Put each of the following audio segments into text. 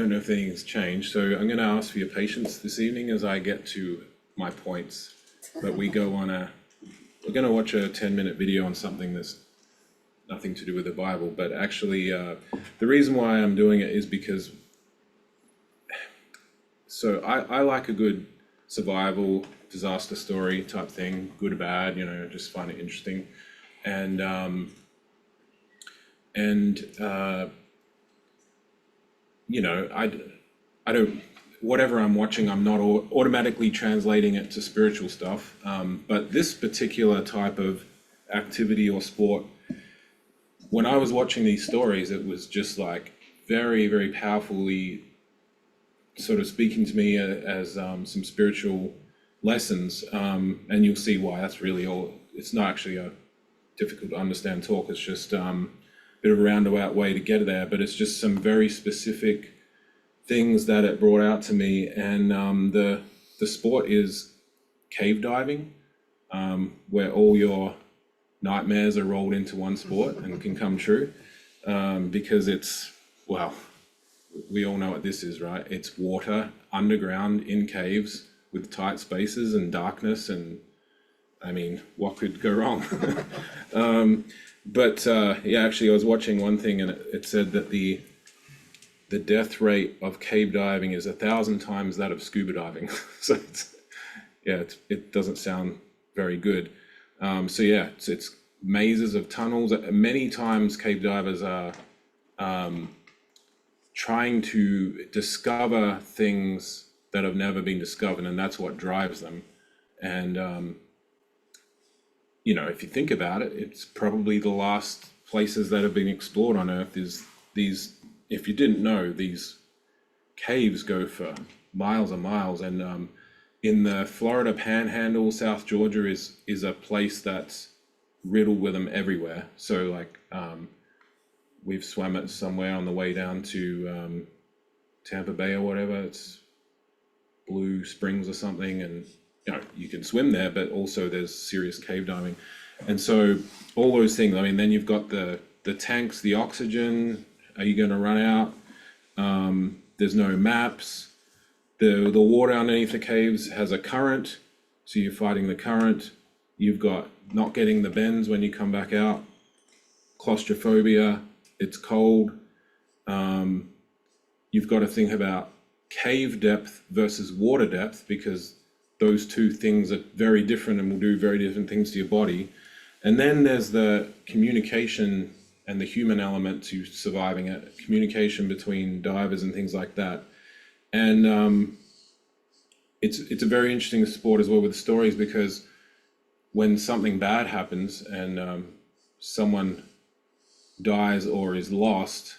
I don't know if anything's changed, so I'm going to ask for your patience this evening as I get to my points. But we're going to watch a 10-minute video on something that's nothing to do with the Bible. But actually, the reason why I'm doing it is because, so I like a good survival disaster story type thing, good or bad, just find it interesting. And I don't, whatever I'm watching, I'm not automatically translating it to spiritual stuff. But this particular type of activity or sport, when I was watching these stories, it was just like very, very powerfully sort of speaking to me as some spiritual lessons. And you'll see why that's really all. It's not actually a difficult to understand talk. It's just bit of a roundabout way to get there, but it's just some very specific things that it brought out to me. And the sport is cave diving, where all your nightmares are rolled into one sport and can come true, because it's, well, we all know what this is, right? It's water underground in caves with tight spaces and darkness, and I mean, what could go wrong? But actually, I was watching one thing, and it said that the death rate of cave diving is 1,000 times that of scuba diving. So it doesn't sound very good. It's mazes of tunnels. Many times, cave divers are trying to discover things that have never been discovered, and that's what drives them. And if you think about it, it's probably the last places that have been explored on Earth is these, if you didn't know, these caves go for miles and miles. And in the Florida Panhandle, South Georgia is a place that's riddled with them everywhere. So like we've swam it somewhere on the way down to Tampa Bay or whatever. It's Blue Springs or something, and you can swim there, but also there's serious cave diving. And so all those things, I mean, then you've got the tanks, the oxygen, are you going to run out? There's no maps. The water underneath the caves has a current, so you're fighting the current. You've got not getting the bends when you come back out, claustrophobia, it's cold. You've got to think about cave depth versus water depth, because those two things are very different and will do very different things to your body. And then there's the communication and the human element to surviving it, communication between divers and things like that. And it's a very interesting sport as well with stories, because when something bad happens and someone dies or is lost,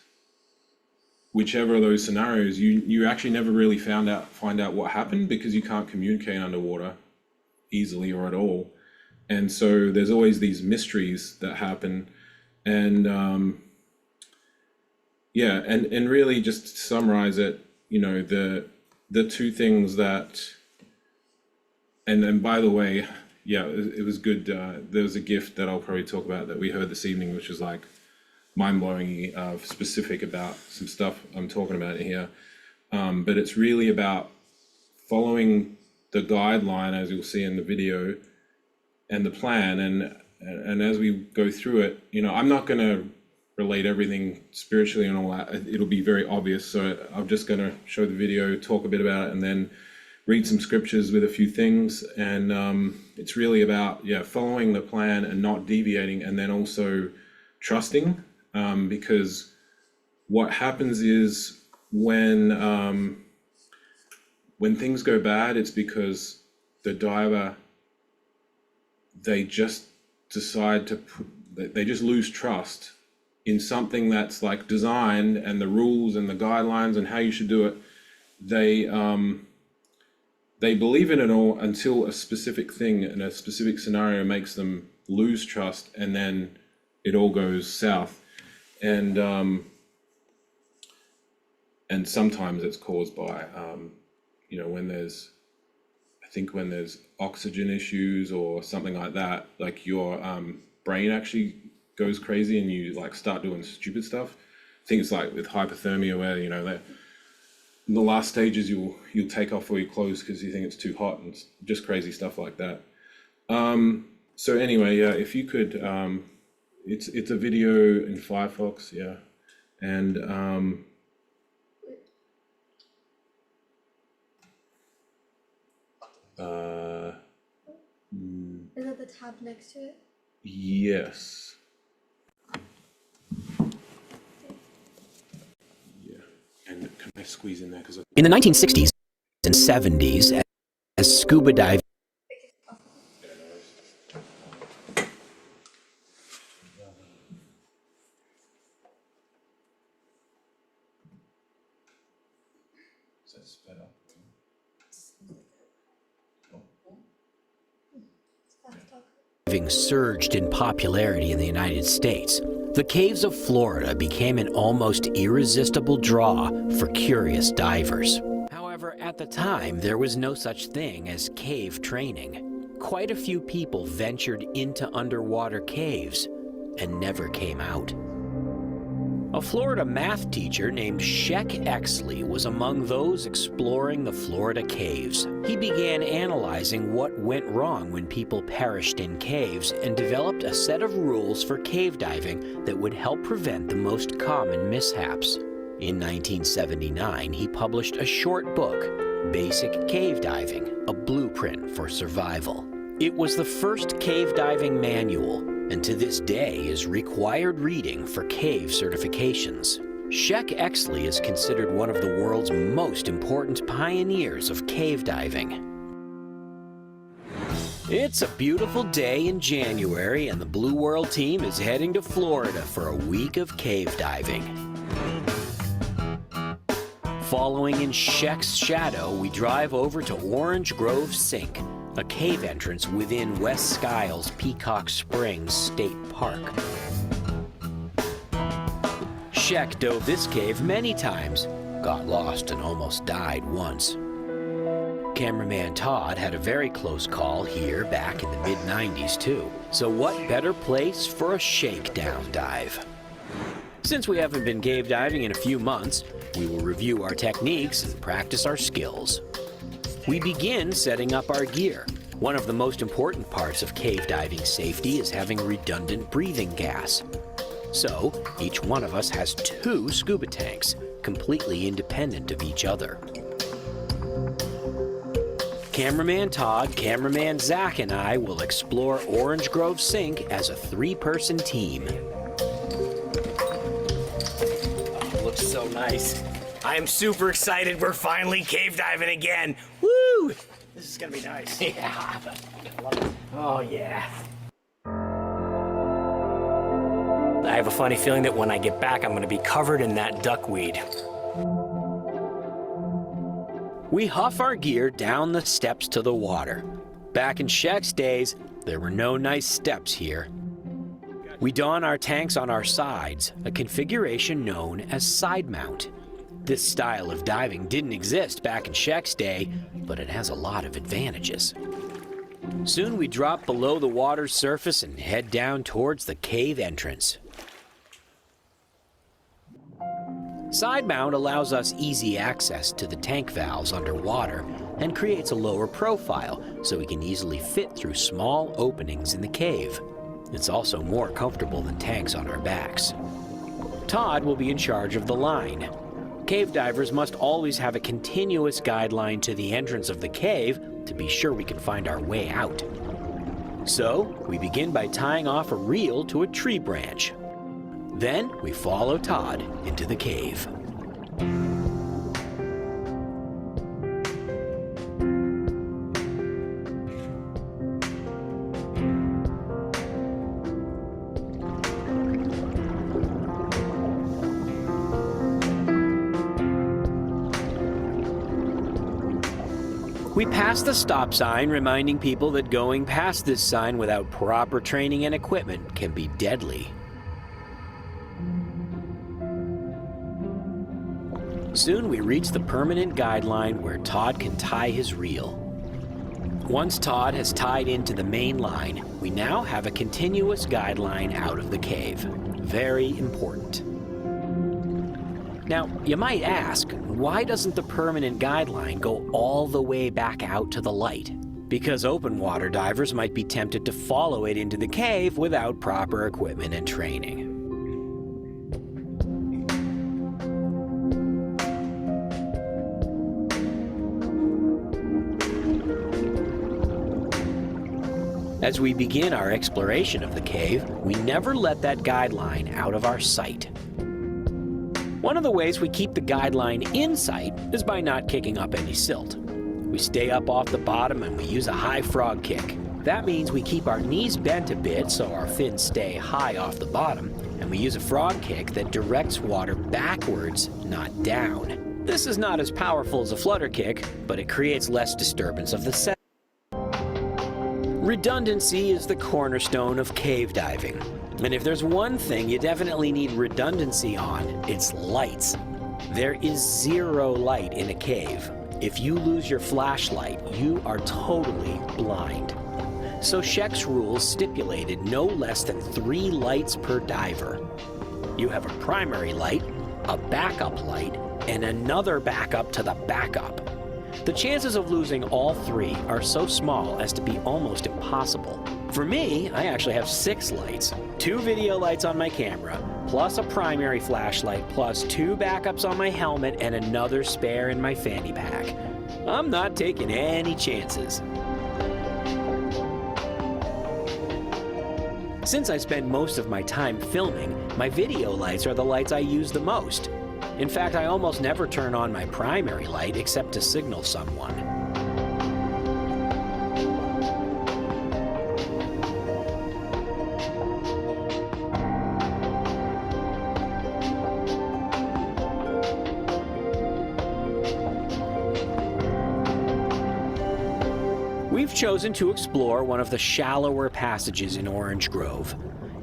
whichever of those scenarios, you actually never really find out what happened, because you can't communicate underwater easily or at all. And so there's always these mysteries that happen. And and really, just to summarize it, the two things that, and by the way, it was good. There was a gift that I'll probably talk about that we heard this evening, which was like mind-blowing, specific about some stuff I'm talking about here. But it's really about following the guideline, as you'll see in the video, and the plan. And as we go through it, I'm not going to relate everything spiritually and all that. It'll be very obvious. So I'm just going to show the video, talk a bit about it, and then read some scriptures with a few things. And it's really about, following the plan and not deviating, and then also trusting. Because what happens is when things go bad, it's because the diver, they just decide they just lose trust in something that's like designed, and the rules and the guidelines and how you should do it. They believe in it all until a specific thing and a specific scenario makes them lose trust, and then it all goes south. And sometimes it's caused by when there's oxygen issues or something like that, like your brain actually goes crazy and you like start doing stupid stuff. I think it's like with hypothermia, where in the last stages, you'll take off all your clothes because you think it's too hot, and just crazy stuff like that. So anyway, yeah, if you could, it's a video in Firefox, yeah, and is that the tab next to it? yes. Yeah, and can I squeeze in there? Because In the 1960s and 70s, as scuba diving surged in popularity in the United States, the caves of Florida became an almost irresistible draw for curious divers. However, at the time, there was no such thing as cave training. Quite a few people ventured into underwater caves and never came out. A Florida math teacher named Sheck Exley was among those exploring the Florida caves. He began analyzing what went wrong when people perished in caves and developed a set of rules for cave diving that would help prevent the most common mishaps. In 1979, he published a short book, Basic Cave Diving, a blueprint for survival. It was the first cave diving manual, and to this day is required reading for cave certifications. Sheck Exley is considered one of the world's most important pioneers of cave diving. It's a beautiful day in January, and the Blue World team is heading to Florida for a week of cave diving. Following in Sheck's shadow, we drive over to Orange Grove Sink, a cave entrance within West Skiles Peacock Springs State Park. Sheck dove this cave many times, got lost and almost died once. Cameraman Todd had a very close call here back in the mid-90s too. So what better place for a shakedown dive? Since we haven't been cave diving in a few months, we will review our techniques and practice our skills. We begin setting up our gear. One of the most important parts of cave diving safety is having redundant breathing gas. So, each one of us has 2 scuba tanks, completely independent of each other. Cameraman Todd, Cameraman Zach, and I will explore Orange Grove Sink as a 3-person team. Oh, it looks so nice. I am super excited. We're finally cave diving again. Woo! This is gonna be nice. Yeah. Oh, yeah. I have a funny feeling that when I get back, I'm gonna be covered in that duckweed. We huff our gear down the steps to the water. Back in Sheck's days, there were no nice steps here. We don our tanks on our sides, a configuration known as side mount. This style of diving didn't exist back in Sheck's day, but it has a lot of advantages. Soon we drop below the water's surface and head down towards the cave entrance. Side mount allows us easy access to the tank valves underwater and creates a lower profile so we can easily fit through small openings in the cave. It's also more comfortable than tanks on our backs. Todd will be in charge of the line. Cave divers must always have a continuous guideline to the entrance of the cave to be sure we can find our way out. So, we begin by tying off a reel to a tree branch. Then, we follow Todd into the cave. We pass the stop sign, reminding people that going past this sign without proper training and equipment can be deadly. Soon we reach the permanent guideline where Todd can tie his reel. Once Todd has tied into the main line, we now have a continuous guideline out of the cave. Very important. Now, you might ask, why doesn't the permanent guideline go all the way back out to the light? Because open water divers might be tempted to follow it into the cave without proper equipment and training. As we begin our exploration of the cave, we never let that guideline out of our sight. One of the ways we keep the guideline in sight is by not kicking up any silt. We stay up off the bottom and we use a high frog kick. That means we keep our knees bent a bit so our fins stay high off the bottom, and we use a frog kick that directs water backwards, not down. This is not as powerful as a flutter kick, but it creates less disturbance of the set. Redundancy is the cornerstone of cave diving. And if there's one thing you definitely need redundancy on, it's lights. There is zero light in a cave. If you lose your flashlight, you are totally blind. So Sheck's rules stipulated no less than 3 lights per diver. You have a primary light, a backup light, and another backup to the backup. The chances of losing all 3 are so small as to be almost impossible. For me, I actually have 6 lights, 2 video lights on my camera, plus a primary flashlight, plus 2 backups on my helmet, and another spare in my fanny pack. I'm not taking any chances. Since I spend most of my time filming, my video lights are the lights I use the most. In fact, I almost never turn on my primary light except to signal someone. We've chosen to explore one of the shallower passages in Orange Grove.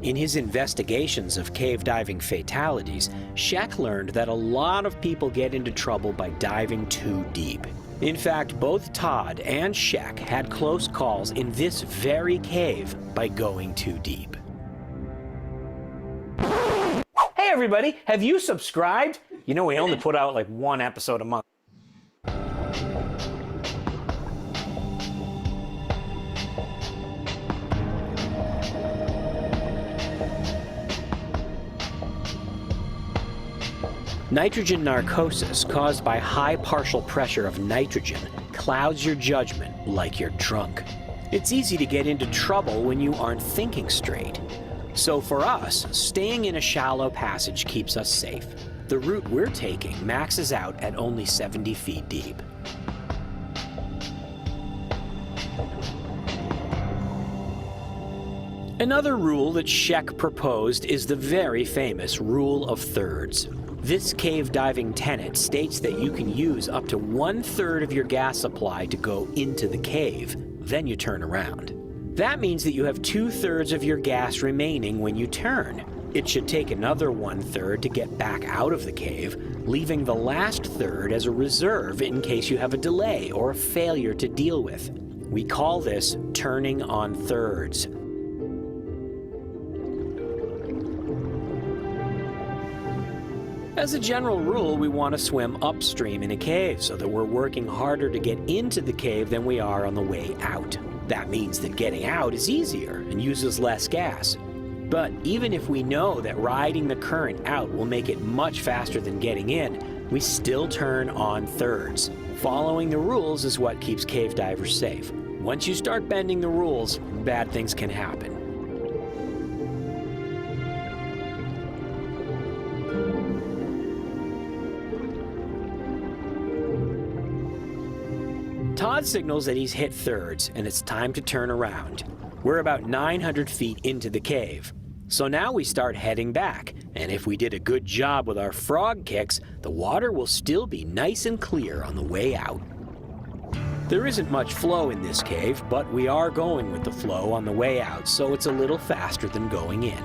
In his investigations of cave diving fatalities, Sheck learned that a lot of people get into trouble by diving too deep. In fact, both Todd and Sheck had close calls in this very cave by going too deep. Hey everybody, have you subscribed? You know we only put out like 1 episode a month. Nitrogen narcosis caused by high partial pressure of nitrogen clouds your judgment like you're drunk. It's easy to get into trouble when you aren't thinking straight. So for us, staying in a shallow passage keeps us safe. The route we're taking maxes out at only 70 feet deep. Another rule that Sheck proposed is the very famous rule of thirds. This cave diving tenet states that you can use up to 1/3 of your gas supply to go into the cave, then you turn around. That means that you have 2/3 of your gas remaining when you turn. It should take another 1/3 to get back out of the cave, leaving the last third as a reserve in case you have a delay or a failure to deal with. We call this turning on thirds. As a general rule, we want to swim upstream in a cave so that we're working harder to get into the cave than we are on the way out. That means that getting out is easier and uses less gas. But even if we know that riding the current out will make it much faster than getting in, we still turn on thirds. Following the rules is what keeps cave divers safe. Once you start bending the rules, bad things can happen. Todd signals that he's hit thirds and it's time to turn around. We're about 900 feet into the cave. So now we start heading back, and if we did a good job with our frog kicks, the water will still be nice and clear on the way out. There isn't much flow in this cave, but we are going with the flow on the way out, so it's a little faster than going in.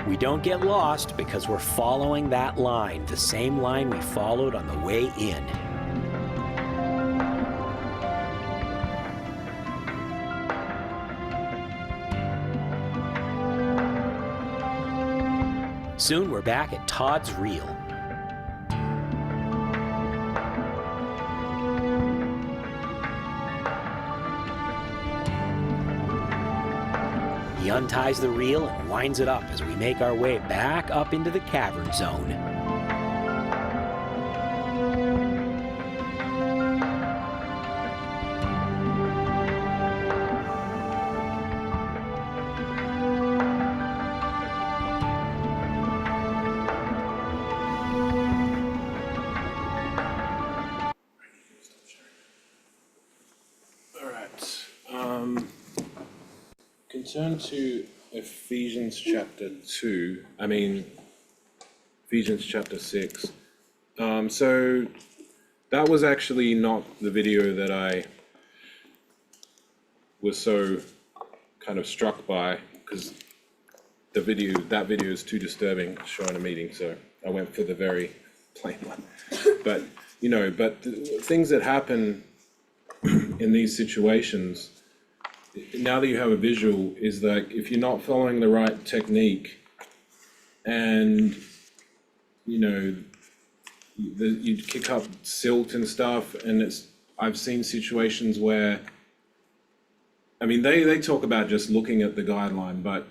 We don't get lost because we're following that line, the same line we followed on the way in. Soon we're back at Todd's reel. He unties the reel and winds it up as we make our way back up into the cavern zone. Can turn to Ephesians chapter 6. So that was actually not the video that I was so kind of struck by, because that video is too disturbing to show in a meeting, so I went for the very plain one. But, the things that happen in these situations, now that you have a visual, is that if you're not following the right technique and, you'd kick up silt and stuff, and I've seen situations where, they talk about just looking at the guideline, but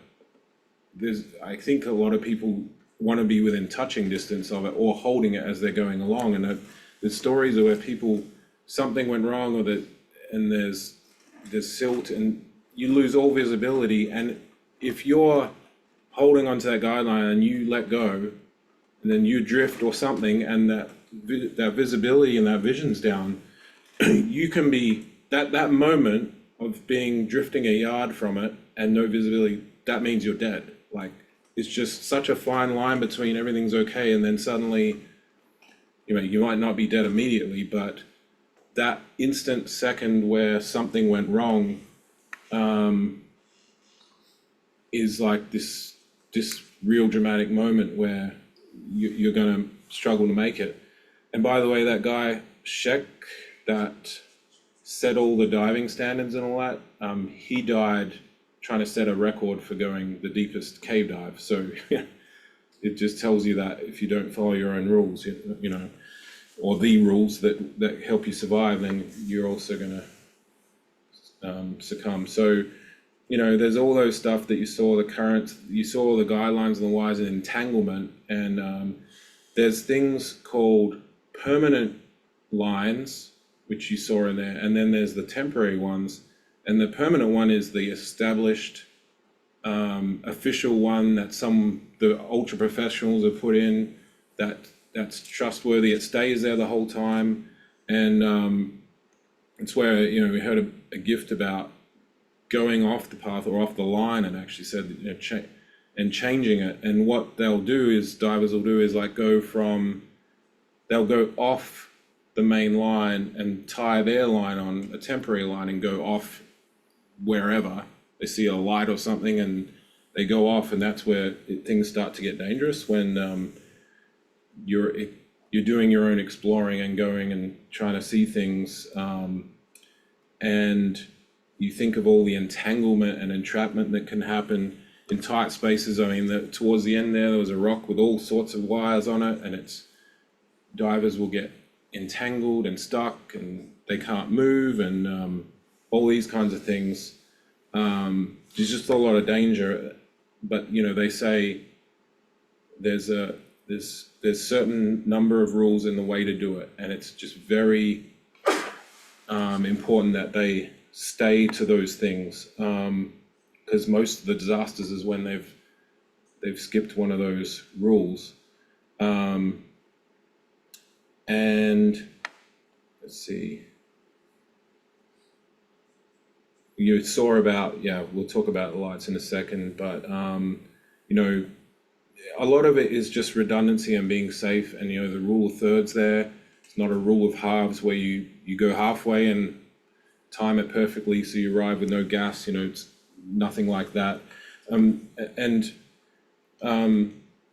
I think a lot of people want to be within touching distance of it or holding it as they're going along, and there's stories where something went wrong, and there's silt and you lose all visibility, and if you're holding onto that guideline and you let go and then you drift or something, and that visibility and that vision's down, you can be that moment of drifting a yard from it and no visibility, that means you're dead. Like, it's just such a fine line between everything's okay and then suddenly, you might not be dead immediately, but that instant second where something went wrong is like this real dramatic moment where you're going to struggle to make it. And by the way, that guy Sheck that set all the diving standards and all that, he died trying to set a record for going the deepest cave dive. So it just tells you that if you don't follow your own rules, or the rules that help you survive, then you're also going to succumb. So, there's all those stuff that you saw, the currents, you saw the guidelines and the wires and entanglement, and there's things called permanent lines, which you saw in there, and then there's the temporary ones, and the permanent one is the established official one that the ultra professionals have put in, that's trustworthy. It stays there the whole time, and it's where we heard a gift about going off the path or off the line, and actually said and changing it. And what divers will do is like they'll go off the main line and tie their line on a temporary line and go off wherever they see a light or something, and they go off, and that's where things start to get dangerous, when you're doing your own exploring and going and trying to see things, and you think of all the entanglement and entrapment that can happen in tight spaces. Towards the end there was a rock with all sorts of wires on it, and divers will get entangled and stuck and they can't move, and all these kinds of things. There's just a lot of danger, but they say there's certain number of rules in the way to do it, and it's just very important that they stay to those things, because most of the disasters is when they've skipped one of those rules. And let's see, you saw about, we'll talk about the lights in a second, but a lot of it is just redundancy and being safe, and the rule of thirds there. It's not a rule of halves where you go halfway and time it perfectly so you arrive with no gas. It's nothing like that.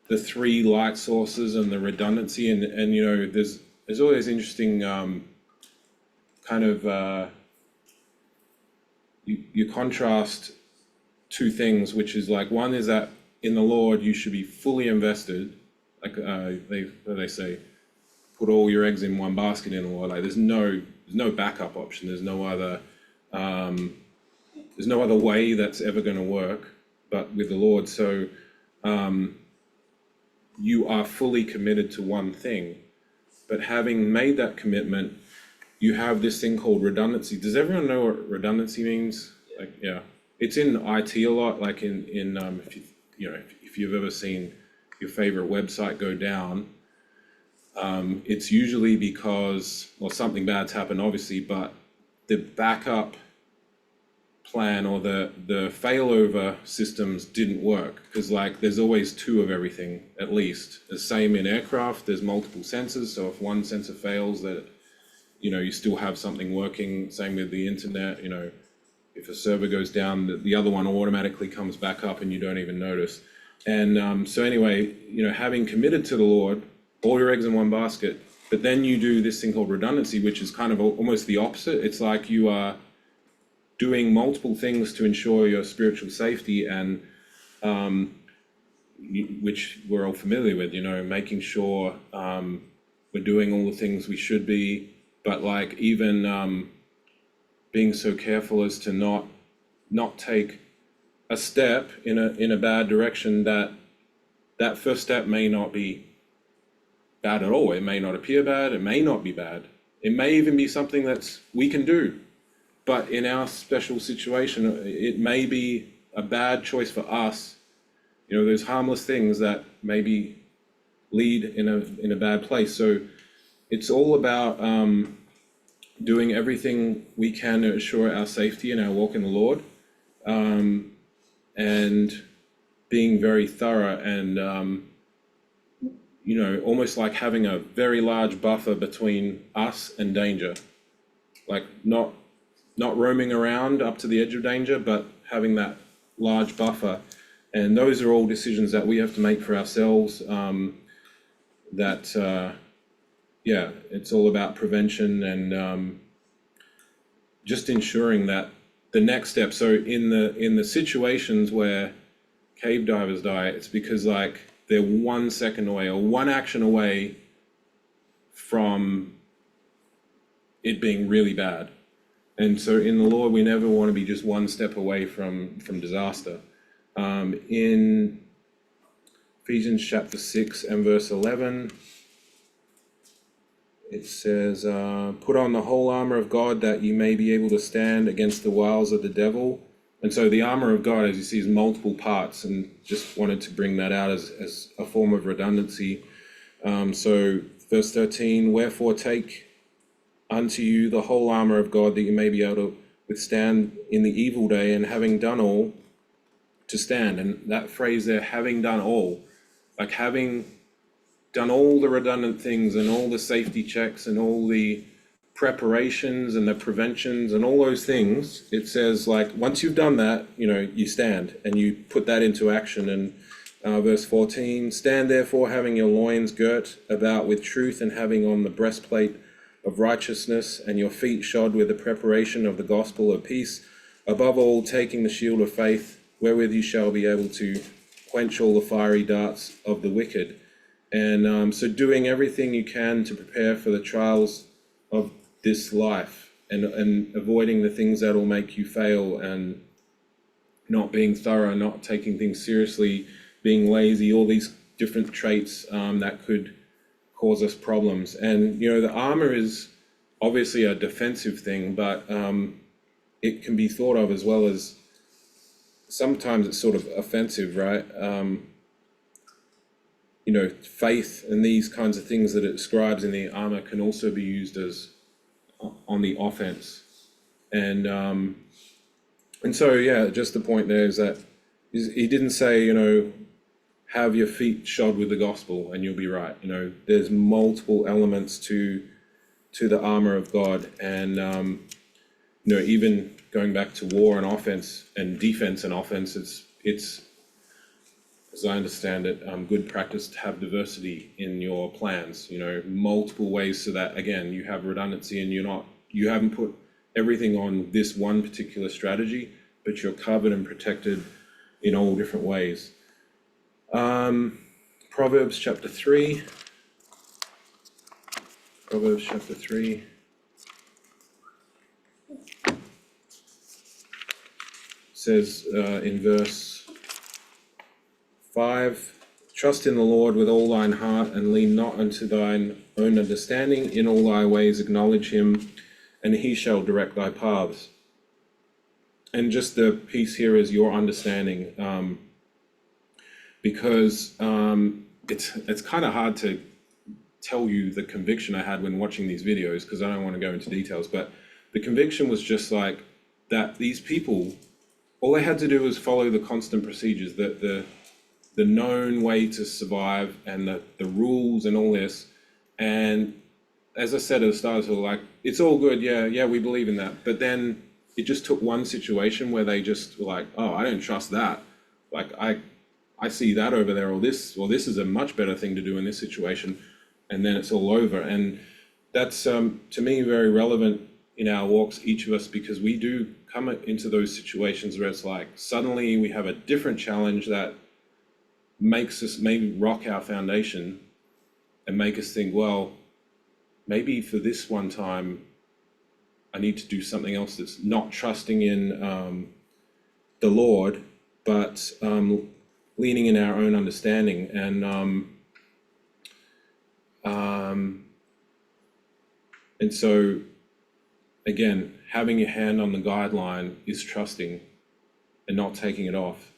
The 3 light sources and the redundancy, and there's always interesting you contrast 2 things, which is like, one is that in the Lord you should be fully invested, like they say, put all your eggs in one basket in the Lord. Like there's no backup option. There's no other way that's ever going to work. but with the Lord. So you are fully committed to one thing, but having made that commitment, you have this thing called redundancy. Does everyone know what redundancy means? Like, yeah, it's in IT a lot. Like in if if you've ever seen your favorite website go down, it's usually because, well, something bad's happened, obviously, but the backup plan or the failover systems didn't work, because like there's always two of everything at least. The same in aircraft, there's multiple sensors, so if one sensor fails, that you still have something working. Same with the internet, if a server goes down, the other one automatically comes back up and you don't even notice. And so anyway, having committed to the Lord, all your eggs in one basket, but then you do this thing called redundancy, which is kind of almost the opposite. It's like you are doing multiple things to ensure your spiritual safety, and which we're all familiar with, making sure we're doing all the things we should be, but like even being so careful as to not take a step in a bad direction, that first step may not be bad at all. It may not appear bad. It may not be bad. It may even be something we can do. But in our special situation, it may be a bad choice for us. There's harmless things that maybe lead in a bad place. So it's all about doing everything we can to assure our safety and our walk in the Lord, and being very thorough, and almost like having a very large buffer between us and danger, like not roaming around up to the edge of danger, but having that large buffer. And those are all decisions that we have to make for ourselves. It's all about prevention and just ensuring that the next step. So in the situations where cave divers die, it's because like they're 1 second away or one action away from it being really bad. And so in the Lord, we never want to be just one step away from disaster. In Ephesians chapter 6 and verse 11, it says, put on the whole armor of God that you may be able to stand against the wiles of the devil. And so the armor of God, as you see, is multiple parts, and just wanted to bring that out as a form of redundancy. So verse 13, wherefore take unto you the whole armor of God, that you may be able to withstand in the evil day, and having done all, to stand. And that phrase there, having done all, like having done all the redundant things and all the safety checks and all the preparations and the preventions and all those things, it says like once you've done that, you stand and you put that into action. And verse 14, stand therefore having your loins girt about with truth, and having on the breastplate of righteousness, and your feet shod with the preparation of the gospel of peace. Above all, taking the shield of faith, wherewith you shall be able to quench all the fiery darts of the wicked. And so doing everything you can to prepare for the trials of this life, and avoiding the things that will make you fail, and not being thorough, not taking things seriously, being lazy, all these different traits that could cause us problems. And the armor is obviously a defensive thing, but it can be thought of as well as sometimes it's sort of offensive, right? Faith and these kinds of things that it describes in the armor can also be used as on the offense. And so just the point there is that he didn't say have your feet shod with the gospel and you'll be right. There's multiple elements to the armor of God. And even going back to war and offense and defense and offense, it's as I understand it, good practice to have diversity in your plans, multiple ways, so that again you have redundancy and you haven't put everything on this one particular strategy, but you're covered and protected in all different ways. Proverbs chapter 3 says in verse 5, trust in the Lord with all thine heart, and lean not unto thine own understanding. In all thy ways acknowledge him, and he shall direct thy paths. And just the piece here is your understanding, because it's kind of hard to tell you the conviction I had when watching these videos, because I don't want to go into details, but the conviction was just like that these people, all they had to do was follow the constant procedures, the known way to survive, and the rules and all this. And as I said at the start, so like, it's all good, yeah, we believe in that. But then it just took one situation where they just were like, oh, I don't trust that. Like, I see that over there, or this is a much better thing to do in this situation. And then it's all over. And that's, to me, very relevant in our walks, each of us, because we do come into those situations where it's like, suddenly we have a different challenge that makes us maybe rock our foundation and make us think, well, maybe for this one time, I need to do something else that's not trusting in the Lord, but leaning in our own understanding. And so, again, having your hand on the guideline is trusting and not taking it off.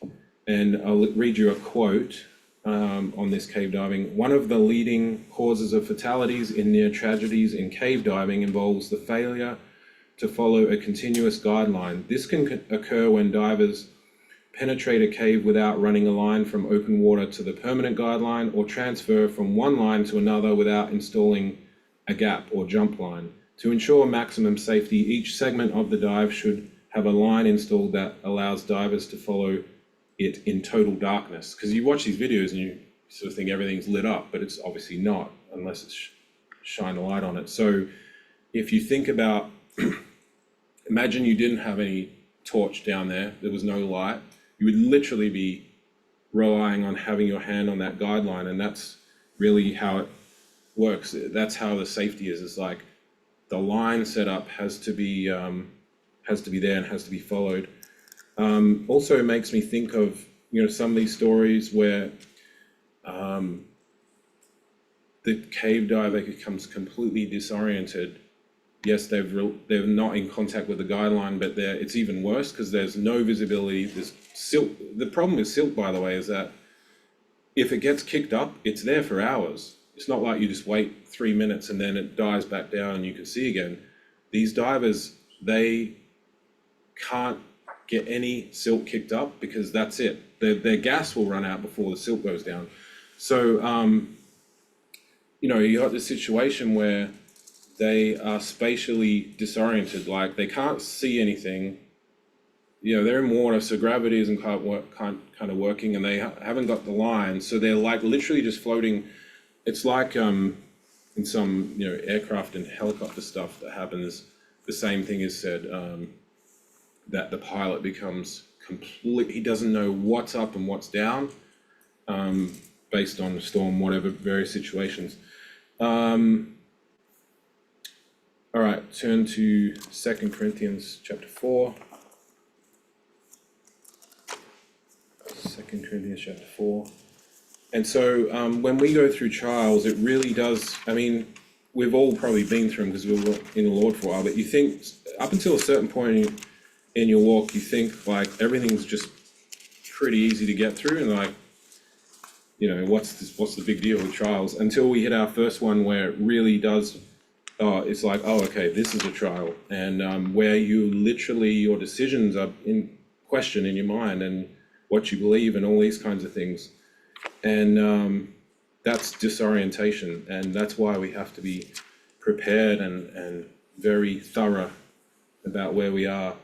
And I'll read you a quote on this cave diving. One of the leading causes of fatalities in near tragedies in cave diving involves the failure to follow a continuous guideline. This can occur when divers penetrate a cave without running a line from open water to the permanent guideline, or transfer from one line to another without installing a gap or jump line. To ensure maximum safety, each segment of the dive should have a line installed that allows divers to follow it in total darkness. Because you watch these videos and you sort of think everything's lit up, but it's obviously not, unless it's shine a light on it. So if you think about, imagine you didn't have any torch down there, there was no light, you would literally be relying on having your hand on that guideline, and that's really how it works. That's how the safety is. It's like the line setup has to be there and has to be followed. Also, it makes me think of some of these stories where the cave diver becomes completely disoriented. Yes, they're not in contact with the guideline, but it's even worse because there's no visibility. There's silt. The problem with silt, by the way, is that if it gets kicked up, it's there for hours. It's not like you just wait 3 minutes and then it dies back down and you can see again. These divers, they can't get any silt kicked up because that's it. Their gas will run out before the silt goes down. So, you got this situation where they are spatially disoriented, like they can't see anything. They're in water, so gravity isn't kind of working, and they haven't got the line, so they're like literally just floating. It's like in some aircraft and helicopter stuff that happens. The same thing is said, that the pilot becomes he doesn't know what's up and what's down, based on the storm, whatever, various situations. All right, turn to 2 Corinthians chapter 4. 2 Corinthians chapter 4. And so when we go through trials, it really does, we've all probably been through them because we were in the Lord for a while, but you think up until a certain point in your walk, you think like everything's just pretty easy to get through, and like, what's the big deal with trials, until we hit our first one where it really does. It's like, okay, this is a trial, and where your decisions are in question in your mind, and what you believe, and all these kinds of things, and that's disorientation, and that's why we have to be prepared and very thorough about where we are.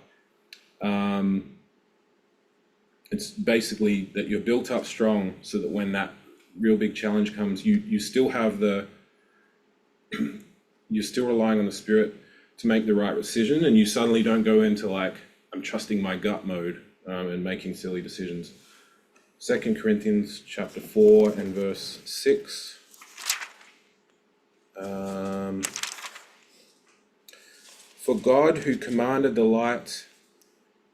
It's basically that you're built up strong, so that when that real big challenge comes, you still have you're still relying on the Spirit to make the right decision, and you suddenly don't go into like, I'm trusting my gut mode and making silly decisions. 2 Corinthians chapter 4 and verse 6. For God, who commanded the light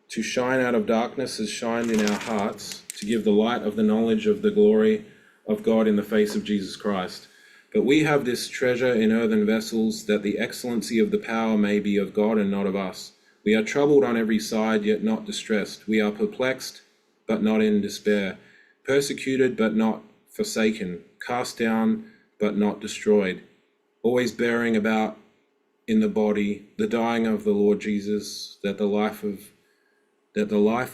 to shine out of darkness, has shined in our hearts to to give the light of the knowledge of the glory of God in the face of Jesus Christ. But we have this treasure in earthen vessels, that the excellency of the power may be of God and not of us. We are troubled on every side, yet not distressed. We are perplexed, but not in despair. Persecuted, but not forsaken. Cast down, but not destroyed. Always bearing about in the body the dying of the Lord Jesus, that the life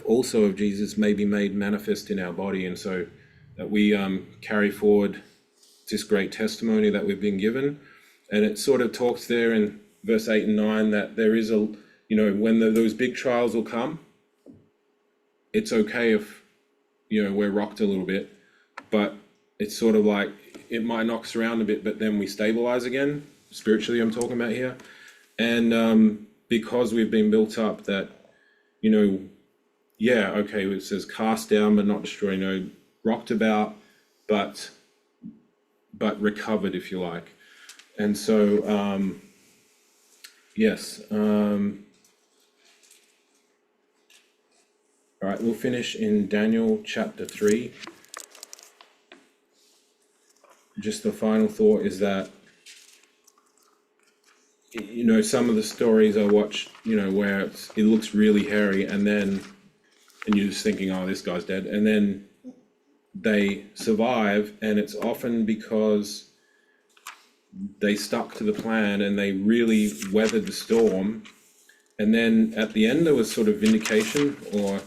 also of Jesus may be made manifest in our body. And so that we carry forward this great testimony that we've been given. And it sort of talks there in verse 8 and 9 that there is a, when those big trials will come, it's okay if, we're rocked a little bit, but it's sort of like, it might knock us around a bit, but then we stabilize again, spiritually I'm talking about here. And because we've been built up that, it says cast down but not destroy, rocked about, but recovered, if you like. And so, yes. All right, we'll finish in Daniel chapter 3. Just the final thought is that, some of the stories I watch, where it looks really hairy, and you're just thinking, oh, this guy's dead. And then they survive, and it's often because they stuck to the plan and they really weathered the storm. And then at the end, there was sort of vindication or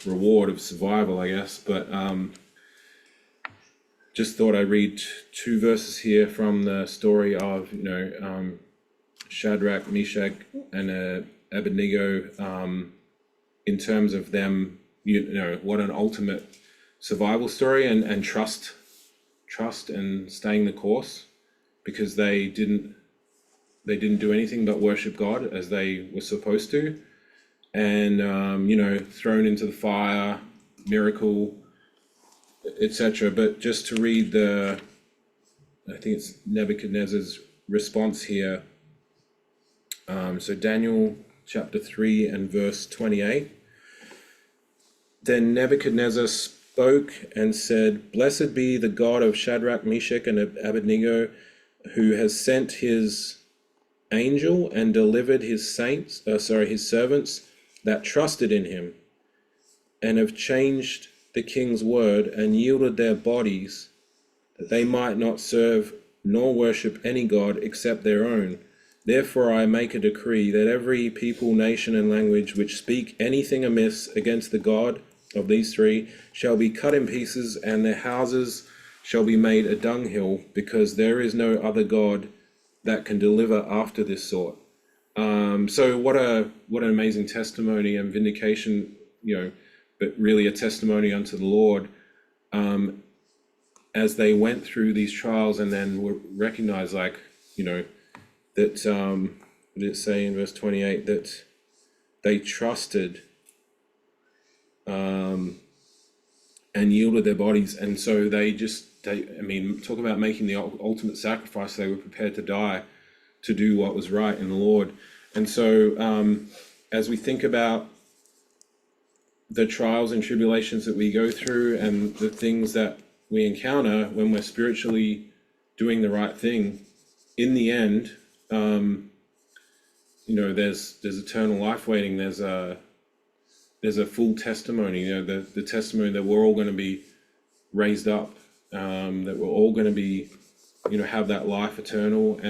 reward of survival, I guess. But just thought I'd read two verses here from the story of, Shadrach, Meshach, and Abednego, in terms of them, what an ultimate survival story, and trust and staying the course, because they didn't do anything but worship God as they were supposed to. And thrown into the fire, miracle, etc. But just to read I think it's Nebuchadnezzar's response here. So Daniel chapter 3 and verse 28. Then Nebuchadnezzar spoke and said, "Blessed be the God of Shadrach, Meshach, and Abednego, who has sent his angel and delivered his servants that trusted in him, and have changed the king's word and yielded their bodies, that they might not serve nor worship any god except their own. Therefore I make a decree that every people, nation, and language which speak anything amiss against the God of these three shall be cut in pieces, and their houses shall be made a dunghill, because there is no other God that can deliver after this sort." So what an amazing testimony and vindication, but really a testimony unto the Lord, as they went through these trials, and then were recognized, that what did it say in verse 28, that they trusted and yielded their bodies. And so talk about making the ultimate sacrifice. They were prepared to die to do what was right in the Lord. And so as we think about the trials and tribulations that we go through, and the things that we encounter when we're spiritually doing the right thing, in the end, there's eternal life waiting. There's a full testimony, the testimony that we're all going to be raised up, that we're all going to be, have that life eternal.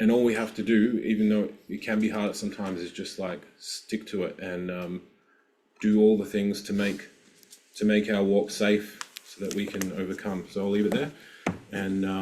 And all we have to do, even though it can be hard sometimes, is just stick to it and do all the things to make our walk safe, so that we can overcome. So I'll leave it there. And